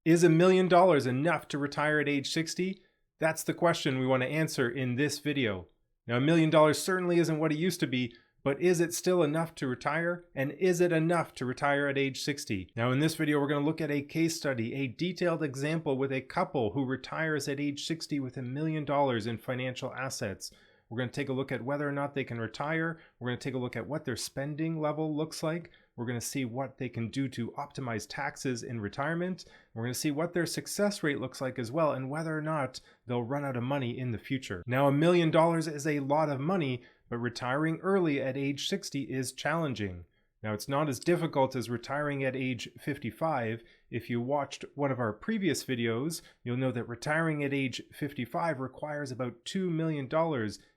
Is $1 million enough to retire at age 60? That's the question we want to answer in this video. Now, $1 million certainly isn't what it used to be, but is it still enough to retire? And is it enough to retire at age 60? Now, in this video, we're going to look at a case study, a detailed example with a couple who retires at age 60 with $1 million in financial assets. We're going to take a look at whether or not they can retire. We're going to take a look at what their spending level looks like. We're going to see what they can do to optimize taxes in retirement. We're going to see what their success rate looks like as well, and whether or not they'll run out of money in the future. Now, $1 million is a lot of money, but retiring early at age 60 is challenging. Now, it's not as difficult as retiring at age 55. If you watched one of our previous videos, you'll know that retiring at age 55 requires about $2 million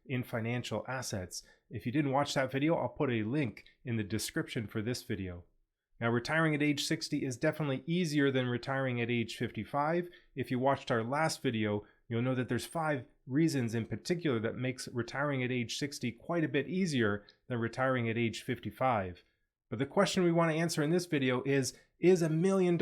in financial assets. If you didn't watch that video, I'll put a link in the description for this video. Now, retiring at age 60 is definitely easier than retiring at age 55. If you watched our last video, you'll know that there's 5 reasons in particular that makes retiring at age 60 quite a bit easier than retiring at age 55. But the question we want to answer in this video is $1 million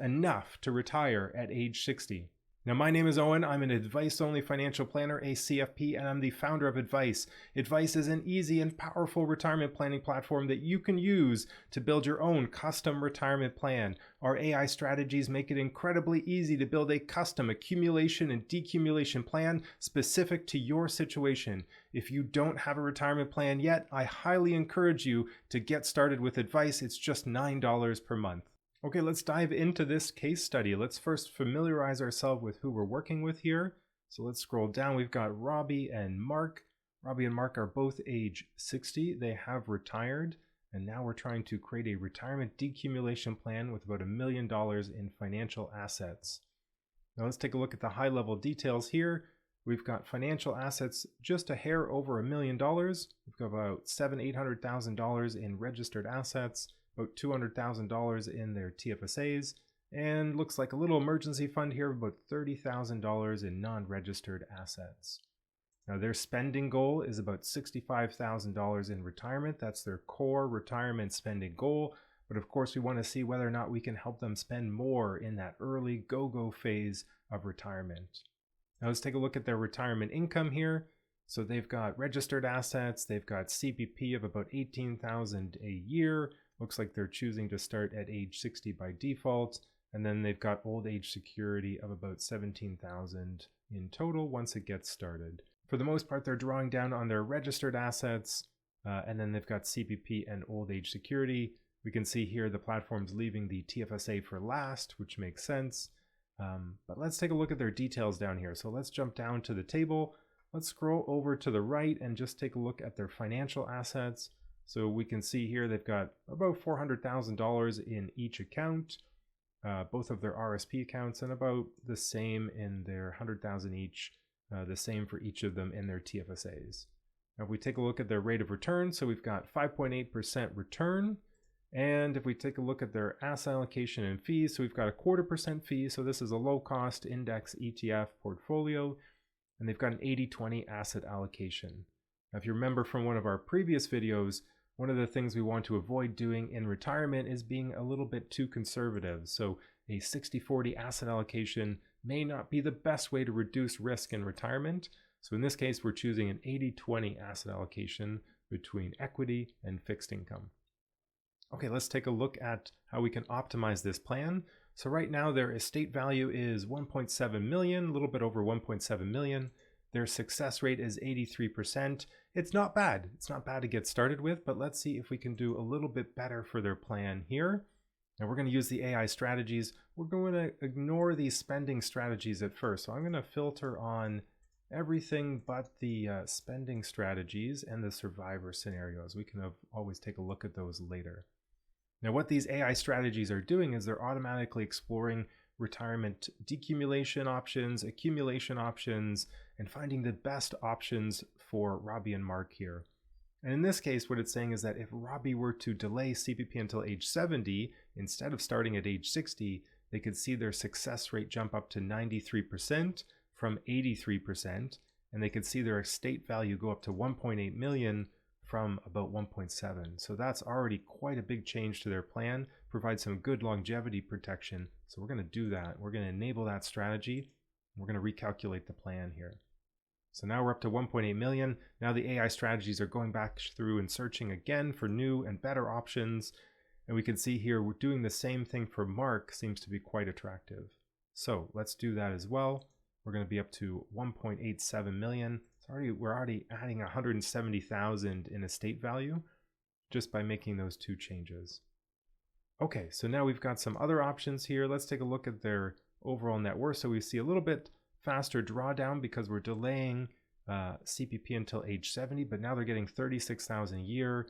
enough to retire at age 60? Now, my name is Owen. I'm an advice-only financial planner, a CFP, and I'm the founder of Advice. Advice is an easy and powerful retirement planning platform that you can use to build your own custom retirement plan. Our AI strategies make it incredibly easy to build a custom accumulation and decumulation plan specific to your situation. If you don't have a retirement plan yet, I highly encourage you to get started with Advice. It's just $9 per month. Okay, let's dive into this case study. Let's first familiarize ourselves with who we're working with here. So let's scroll down. We've got Robbie and Mark. Robbie and Mark are both age 60. They have retired, and now we're trying to create a retirement decumulation plan with about $1 million in financial assets. Now let's take a look at the high-level details here. We've got financial assets just a hair over $1 million. We've got about $800,000 in registered assets, about $200,000 in their TFSAs, and looks like a little emergency fund here of about $30,000 in non-registered assets. Now, their spending goal is about $65,000 in retirement. That's their core retirement spending goal. But of course, we want to see whether or not we can help them spend more in that early go-go phase of retirement. Now, let's take a look at their retirement income here. So they've got registered assets. They've got CPP of about $18,000 a year. Looks like they're choosing to start at age 60 by default. And then they've got old age security of about $17,000 in total once it gets started. For the most part, they're drawing down on their registered assets, and then they've got CPP and old age security. We can see here the platform's leaving the TFSA for last, which makes sense. But let's take a look at their details down here. So let's jump down to the table. Let's scroll over to the right and just take a look at their financial assets. So we can see here they've got about $400,000 in each account, both of their RSP accounts, and about the same in their $100,000 each, the same for each of them in their TFSAs. Now, if we take a look at their rate of return, so we've got 5.8% return. And if we take a look at their asset allocation and fees, so we've got a 0.25% fee. So this is a low-cost index ETF portfolio, and they've got an 80-20 asset allocation. Now, if you remember from one of our previous videos, one of the things we want to avoid doing in retirement is being a little bit too conservative. So a 60-40 asset allocation may not be the best way to reduce risk in retirement. So in this case, we're choosing an 80-20 asset allocation between equity and fixed income. Okay, let's take a look at how we can optimize this plan. So right now their estate value is 1.7 million, a little bit over 1.7 million. Their success rate is 83%. It's not bad. It's not bad to get started with, but let's see if we can do a little bit better for their plan here. Now we're going to use the AI strategies. We're going to ignore these spending strategies at first. So I'm going to filter on everything but the spending strategies and the survivor scenarios. We can always take a look at those later. Now what these AI strategies are doing is they're automatically exploring retirement decumulation options, accumulation options, and finding the best options for Robbie and Mark here. And in this case, what it's saying is that if Robbie were to delay CPP until age 70, instead of starting at age 60, they could see their success rate jump up to 93% from 83%, and they could see their estate value go up to 1.8 million from about 1.7. So that's already quite a big change to their plan, provides some good longevity protection. So we're going to do that. We're going to enable that strategy. We're going to recalculate the plan here. So now we're up to 1.8 million. Now the AI strategies are going back through and searching again for new and better options. And we can see here we're doing the same thing for Mark, seems to be quite attractive. So let's do that as well. We're going to be up to 1.87 million. We're already adding 170,000 in estate value just by making those two changes. Okay, so now we've got some other options here. Let's take a look at their overall net worth. So we see a little bit faster drawdown because we're delaying CPP until age 70, but now they're getting 36,000 a year.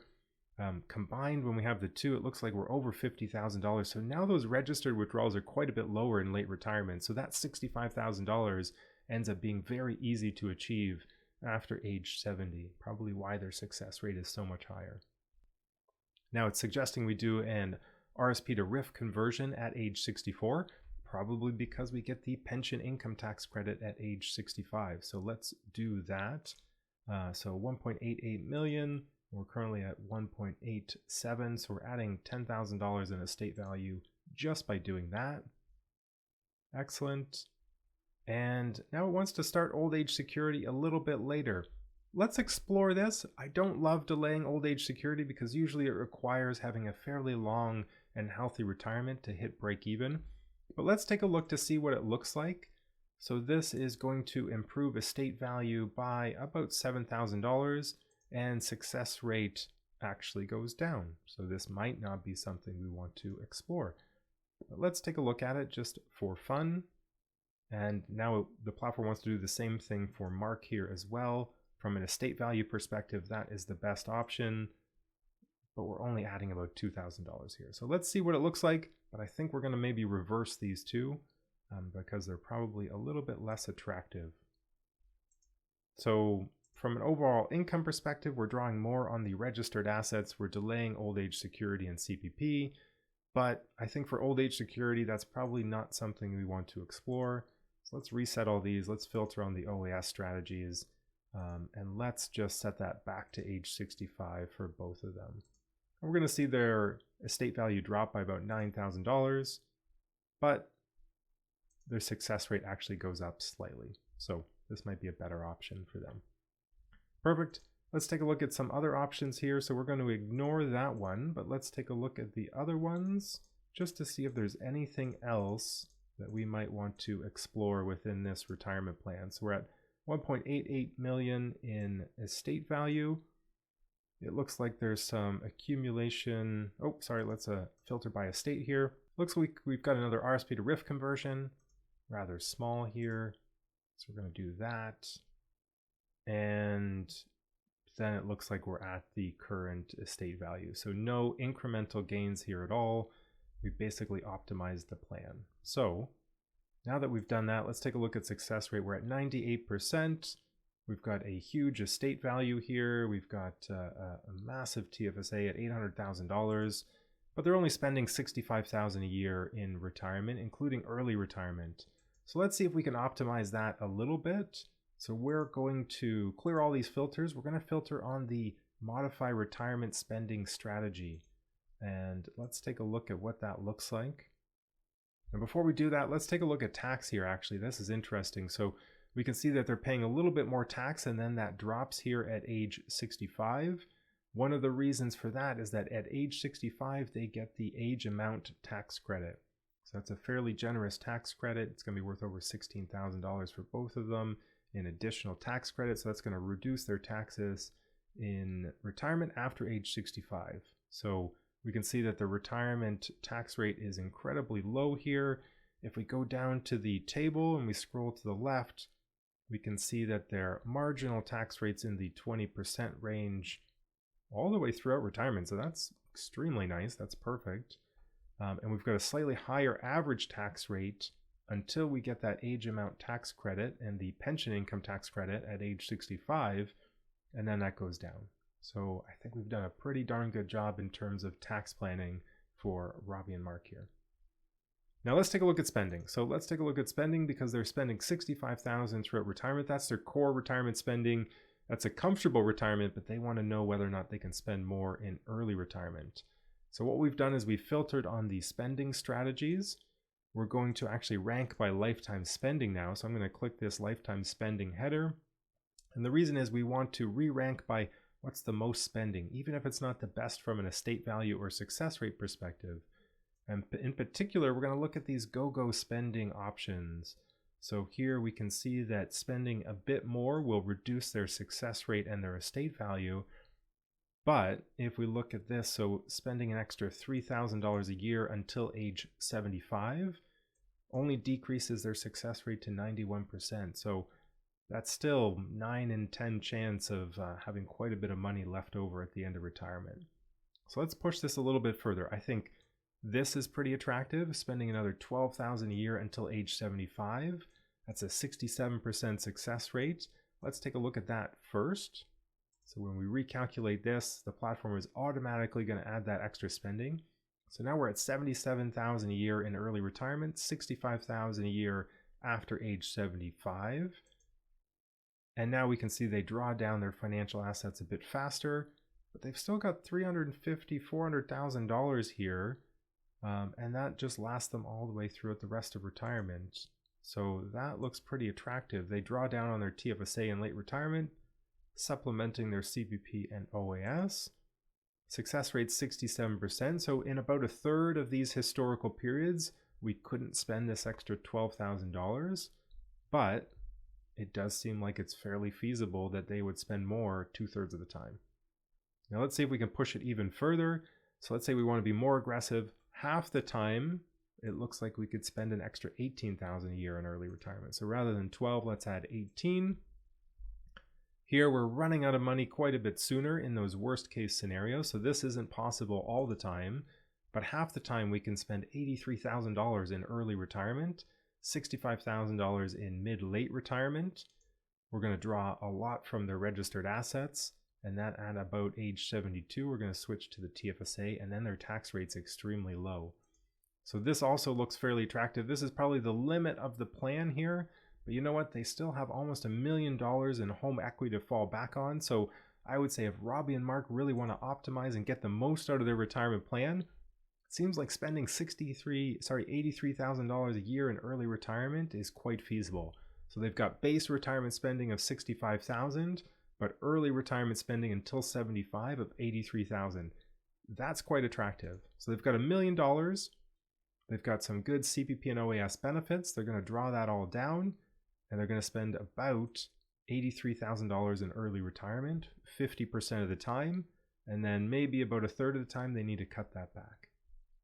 Combined, when we have the two, it looks like we're over $50,000. So now those registered withdrawals are quite a bit lower in late retirement. So that $65,000 ends up being very easy to achieve after age 70, probably why their success rate is so much higher. Now it's suggesting we do an RSP to RIF conversion at age 64, probably because we get the pension income tax credit at age 65. So let's do that. So 1.88 million. We're currently at 1.87, so we're adding $10,000 in estate value just by doing that. Excellent. And now it wants to start old age security a little bit later. Let's explore this. I don't love delaying old age security because usually it requires having a fairly long and healthy retirement to hit break even. But let's take a look to see what it looks like. So this is going to improve estate value by about $7,000. And success rate actually goes down. So this might not be something we want to explore. But let's take a look at it just for fun. And now the platform wants to do the same thing for Mark here as well. From an estate value perspective, that is the best option. But we're only adding about $2,000 here. So let's see what it looks like. But I think we're going to maybe reverse these two because they're probably a little bit less attractive. So from an overall income perspective, we're drawing more on the registered assets. We're delaying old age security and CPP. But I think for old age security, that's probably not something we want to explore. So let's reset all these. Let's filter on the OAS strategies. And let's just set that back to age 65 for both of them. And we're going to see their estate value drop by about $9,000. But their success rate actually goes up slightly. So this might be a better option for them. Perfect. Let's take a look at some other options here. So we're going to ignore that one, but let's take a look at the other ones just to see if there's anything else that we might want to explore within this retirement plan. So we're at 1.88 million in estate value. It looks like there's some accumulation. Oh, sorry, let's filter by estate here. Looks like we've got another RSP to RIF conversion, rather small here. So we're going to do that. And then it looks like we're at the current estate value. So no incremental gains here at all. We basically optimized the plan. So now that we've done that, let's take a look at success rate. We're at 98%. We've got a huge estate value here. We've got a massive TFSA at $800,000, but they're only spending $65,000 a year in retirement, including early retirement. So let's see if we can optimize that a little bit. So we're going to clear all these filters. We're going to filter on the modify retirement spending strategy. And let's take a look at what that looks like. And before we do that, let's take a look at tax here. Actually, this is interesting. So we can see that they're paying a little bit more tax, and then that drops here at age 65. One of the reasons for that is that at age 65, they get the age amount tax credit. So that's a fairly generous tax credit. It's going to be worth over $16,000 for both of them in additional tax credit. So that's going to reduce their taxes in retirement after age 65. So we can see that the retirement tax rate is incredibly low here. If we go down to the table and we scroll to the left, we can see that their marginal tax rate's in the 20% range all the way throughout retirement. So that's extremely nice. That's perfect. And we've got a slightly higher average tax rate until we get that age amount tax credit and the pension income tax credit at age 65, and then that goes down. So I think we've done a pretty darn good job in terms of tax planning for Robbie and Mark here. Now let's take a look at spending. So let's take a look at spending because they're spending $65,000 throughout retirement. That's their core retirement spending. That's a comfortable retirement, but they want to know whether or not they can spend more in early retirement. So what we've done is we've filtered on the spending strategies. We're going to actually rank by lifetime spending now. So I'm going to click this lifetime spending header. And the reason is we want to re-rank by what's the most spending, even if it's not the best from an estate value or success rate perspective. And in particular, we're going to look at these go-go spending options. So here we can see that spending a bit more will reduce their success rate and their estate value. But if we look at this, so spending an extra $3,000 a year until age 75 only decreases their success rate to 91%. So that's still 9 in 10 chance of having quite a bit of money left over at the end of retirement. So let's push this a little bit further. I think this is pretty attractive, spending another $12,000 a year until age 75. That's a 67% success rate. Let's take a look at that first. So when we recalculate this, the platform is automatically going to add that extra spending. So now we're at $77,000 a year in early retirement, $65,000 a year after age 75. And now we can see they draw down their financial assets a bit faster, but they've still got $350,000, $400,000 here. And that just lasts them all the way throughout the rest of retirement. So that looks pretty attractive. They draw down on their TFSA in late retirement, supplementing their CPP and OAS. Success rate 67%. So in about a third of these historical periods, we couldn't spend this extra $12,000, but it does seem like it's fairly feasible that they would spend more 2/3 of the time. Now let's see if we can push it even further. So let's say we want to be more aggressive. Half the time, it looks like we could spend an extra $18,000 a year in early retirement. So rather than 12, let's add 18. Here we're running out of money quite a bit sooner in those worst case scenarios. So this isn't possible all the time, but half the time we can spend $83,000 in early retirement, $65,000 in mid-late retirement. We're going to draw a lot from their registered assets, and that at about age 72, we're going to switch to the TFSA, and then their tax rate's extremely low. So this also looks fairly attractive. This is probably the limit of the plan here, but you know what? They still have almost $1 million in home equity to fall back on. So I would say if Robbie and Mark really want to optimize and get the most out of their retirement plan, it seems like spending $83,000 a year in early retirement is quite feasible. So they've got base retirement spending of $65,000, but early retirement spending until 75 of $83,000. That's quite attractive. So they've got $1 million. They've got some good CPP and OAS benefits. They're going to draw that all down, and they're going to spend about $83,000 in early retirement, 50% of the time, and then maybe about a third of the time they need to cut that back.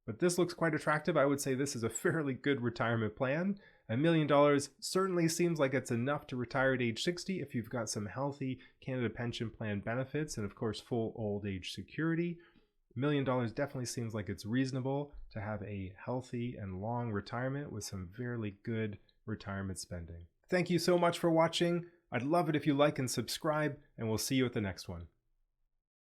But this looks quite attractive. I would say this is a fairly good retirement plan. $1 million certainly seems like it's enough to retire at age 60 if you've got some healthy Canada Pension Plan benefits and of course full old age security. $1 million definitely seems like it's reasonable to have a healthy and long retirement with some fairly good retirement spending. Thank you so much for watching. I'd love it if you like and subscribe, and we'll see you at the next one.